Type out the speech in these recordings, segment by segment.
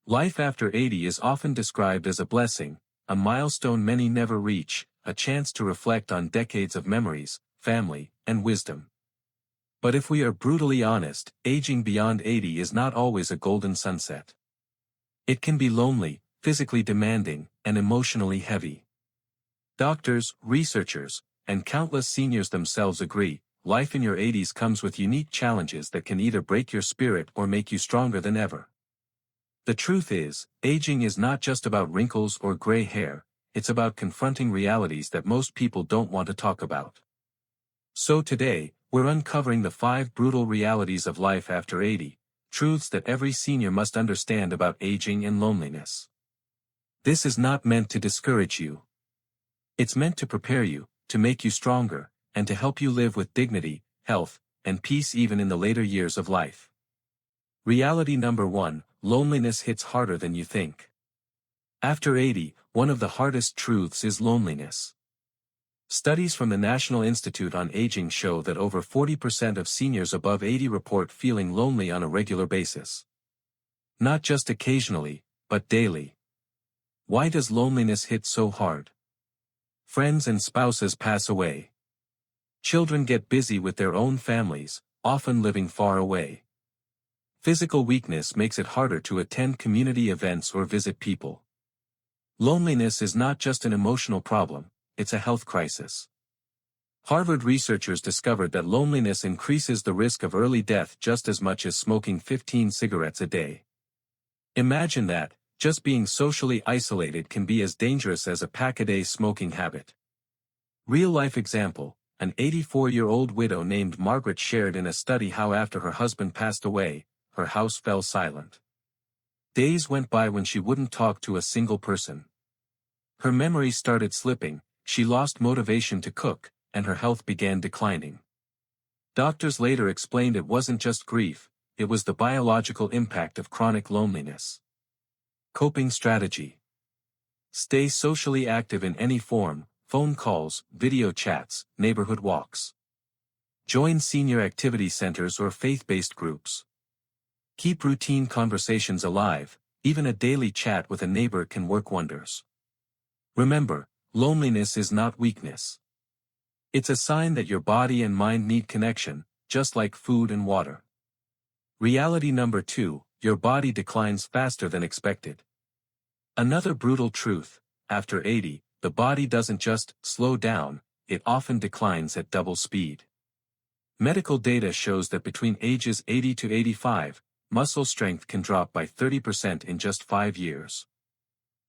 Life after 80 is often described as a blessing, a milestone many never reach, a chance to reflect on decades of memories, family, and wisdom. But if we are brutally honest, aging beyond 80 is not always a golden sunset. It can be lonely, physically demanding, and emotionally heavy. Doctors, researchers, and countless seniors themselves agree, life in your 80s comes with unique challenges that can either break your spirit or make you stronger than ever. The truth is, aging is not just about wrinkles or gray hair, it's about confronting realities that most people don't want to talk about. So today, we're uncovering the 5 brutal realities of life after 80, truths that every senior must understand about aging and loneliness. This is not meant to discourage you. It's meant to prepare you, to make you stronger, and to help you live with dignity, health, and peace even in the later years of life. Reality number 1, loneliness hits harder than you think. After 80, one of the hardest truths is loneliness. Studies from the National Institute on Aging show that over 40% of seniors above 80 report feeling lonely on a regular basis. Not just occasionally, but daily. Why does loneliness hit so hard? Friends and spouses pass away. Children get busy with their own families, often living far away. Physical weakness makes it harder to attend community events or visit people. Loneliness is not just an emotional problem, it's a health crisis. Harvard researchers discovered that loneliness increases the risk of early death just as much as smoking 15 cigarettes a day. Imagine that, just being socially isolated can be as dangerous as a pack-a-day smoking habit. Real-life example, an 84-year-old widow named Margaret shared in a study how after her husband passed away, her house fell silent. Days went by when she wouldn't talk to a single person. Her memory started slipping, she lost motivation to cook, and her health began declining. Doctors later explained it wasn't just grief, it was the biological impact of chronic loneliness. Coping strategy. Stay socially active in any form, phone calls, video chats, neighborhood walks. Join senior activity centers or faith-based groups. Keep routine conversations alive, even a daily chat with a neighbor can work wonders. Remember, loneliness is not weakness. It's a sign that your body and mind need connection, just like food and water. Reality number 2, your body declines faster than expected. Another brutal truth, after 80, the body doesn't just slow down, it often declines at double speed. Medical data shows that between ages 80 to 85, muscle strength can drop by 30% in just 5 years.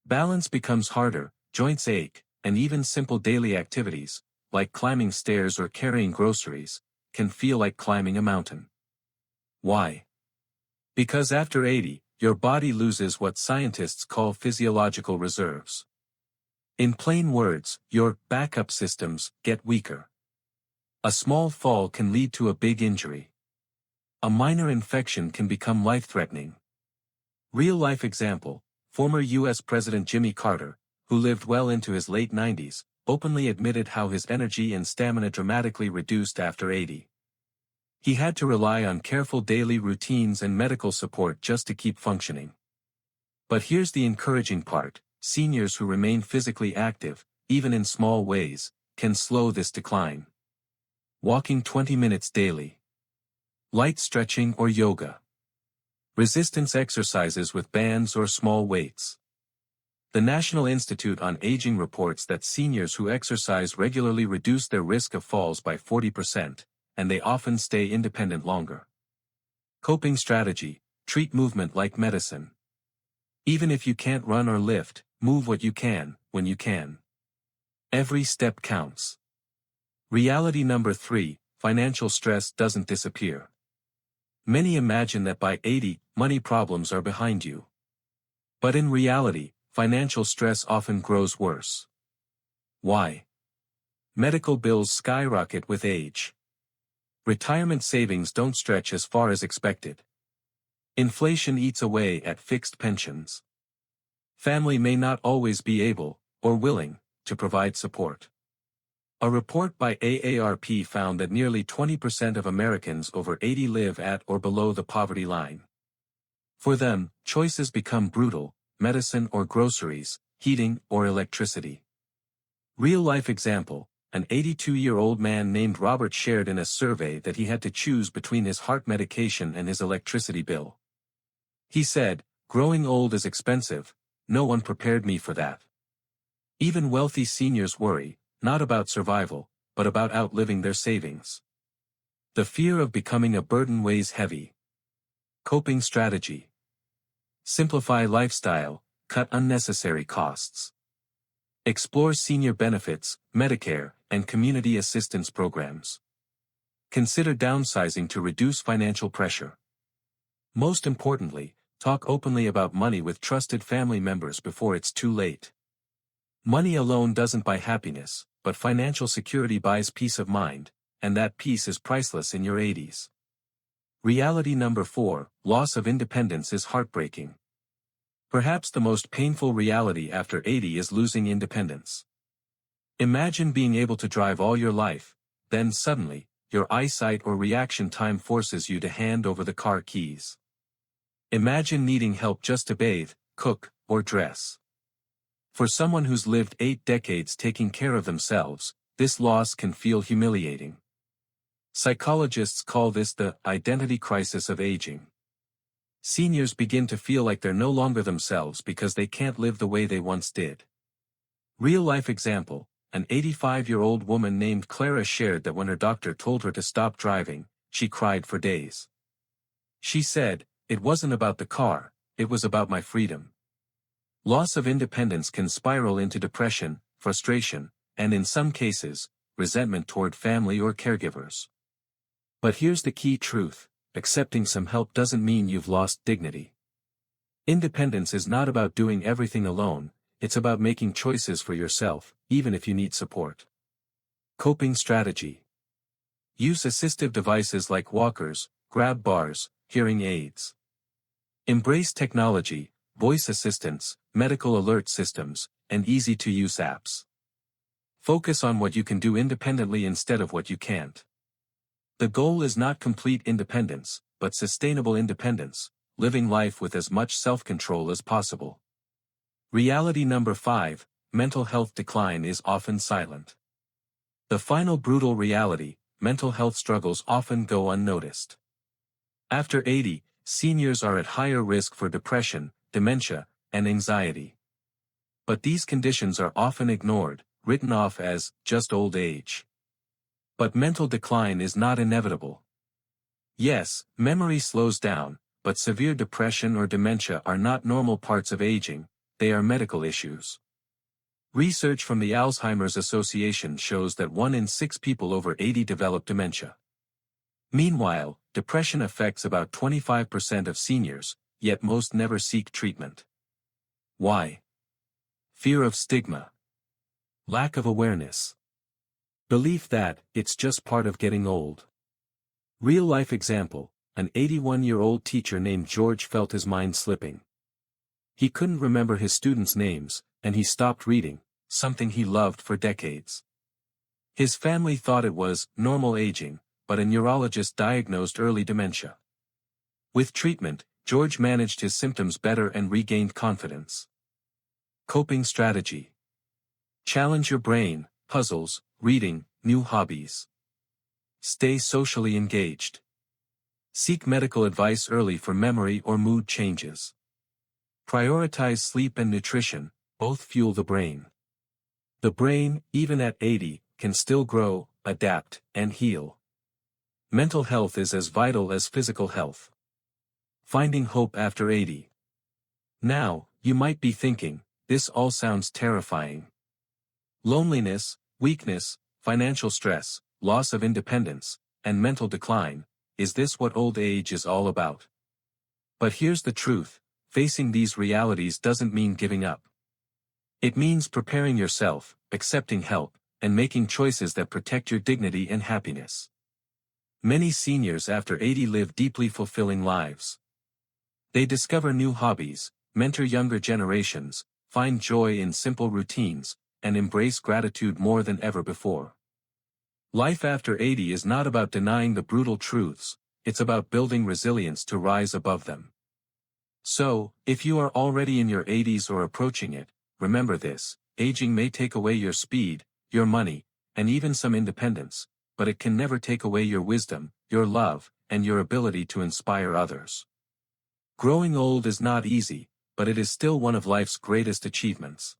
Balance becomes harder, joints ache, and even simple daily activities, like climbing stairs or carrying groceries, can feel like climbing a mountain. Why? Because after 80, your body loses what scientists call physiological reserves. In plain words, your backup systems get weaker. A small fall can lead to a big injury. A minor infection can become life-threatening. Real-life example, former U.S. President Jimmy Carter, who lived well into his late 90s, openly admitted how his energy and stamina dramatically reduced after 80. He had to rely on careful daily routines and medical support just to keep functioning. But here's the encouraging part, seniors who remain physically active, even in small ways, can slow this decline. Walking 20 minutes daily. Light stretching or yoga. Resistance exercises with bands or small weights. The National Institute on Aging reports that seniors who exercise regularly reduce their risk of falls by 40%, and they often stay independent longer. Coping strategy, treat movement like medicine. Even if you can't run or lift, move what you can, when you can. Every step counts. Reality number 3, financial stress doesn't disappear. Many imagine that by 80, money problems are behind you. But in reality, financial stress often grows worse. Why? Medical bills skyrocket with age. Retirement savings don't stretch as far as expected. Inflation eats away at fixed pensions. Family may not always be able, or willing, to provide support. A report by AARP found that nearly 20% of Americans over 80 live at or below the poverty line. For them, choices become brutal: medicine or groceries, heating or electricity. Real-life example: an 82-year-old man named Robert shared in a survey that he had to choose between his heart medication and his electricity bill. He said, "Growing old is expensive. No one prepared me for that." Even wealthy seniors worry, not about survival, but about outliving their savings. The fear of becoming a burden weighs heavy. Coping strategy: simplify lifestyle, cut unnecessary costs. Explore senior benefits, Medicare, and community assistance programs. Consider downsizing to reduce financial pressure. Most importantly, talk openly about money with trusted family members before it's too late. Money alone doesn't buy happiness, but financial security buys peace of mind, and that peace is priceless in your 80s. Reality number 4: loss of independence is heartbreaking. Perhaps the most painful reality after 80 is losing independence. Imagine being able to drive all your life, then suddenly, your eyesight or reaction time forces you to hand over the car keys. Imagine needing help just to bathe, cook, or dress. For someone who's lived 8 decades taking care of themselves, this loss can feel humiliating. Psychologists call this the identity crisis of aging. Seniors begin to feel like they're no longer themselves because they can't live the way they once did. Real-life example: an 85-year-old woman named Clara shared that when her doctor told her to stop driving, she cried for days. She said, "It wasn't about the car, it was about my freedom." Loss of independence can spiral into depression, frustration, and in some cases, resentment toward family or caregivers. But here's the key truth: accepting some help doesn't mean you've lost dignity. Independence is not about doing everything alone, it's about making choices for yourself, even if you need support. Coping strategy: use assistive devices like walkers, grab bars, hearing aids. Embrace technology, voice assistants, medical alert systems, and easy-to-use apps. Focus on what you can do independently instead of what you can't. The goal is not complete independence, but sustainable independence, living life with as much self-control as possible. Reality number 5: mental health decline is often silent. The final brutal reality: mental health struggles often go unnoticed. After 80, seniors are at higher risk for depression, dementia, and anxiety. But these conditions are often ignored, written off as just old age. But mental decline is not inevitable. Yes, memory slows down, but severe depression or dementia are not normal parts of aging, they are medical issues. Research from the Alzheimer's Association shows that 1 in 6 people over 80 develop dementia. Meanwhile, depression affects about 25% of seniors, yet most never seek treatment. Why? Fear of stigma. Lack of awareness. Belief that it's just part of getting old. Real-life example: an 81-year-old teacher named George felt his mind slipping. He couldn't remember his students' names, and he stopped reading, something he loved for decades. His family thought it was normal aging, but a neurologist diagnosed early dementia. With treatment, George managed his symptoms better and regained confidence. Coping strategy: challenge your brain, puzzles, reading, new hobbies. Stay socially engaged. Seek medical advice early for memory or mood changes. Prioritize sleep and nutrition, both fuel the brain. The brain, even at 80, can still grow, adapt, and heal. Mental health is as vital as physical health. Finding hope after 80. Now, you might be thinking, this all sounds terrifying. Loneliness, weakness, financial stress, loss of independence, and mental decline, is this what old age is all about? But here's the truth: facing these realities doesn't mean giving up. It means preparing yourself, accepting help, and making choices that protect your dignity and happiness. Many seniors after 80 live deeply fulfilling lives. They discover new hobbies, mentor younger generations, find joy in simple routines, and embrace gratitude more than ever before. Life after 80 is not about denying the brutal truths, it's about building resilience to rise above them. So, if you are already in your 80s or approaching it, remember this: aging may take away your speed, your money, and even some independence, but it can never take away your wisdom, your love, and your ability to inspire others. Growing old is not easy, but it is still one of life's greatest achievements.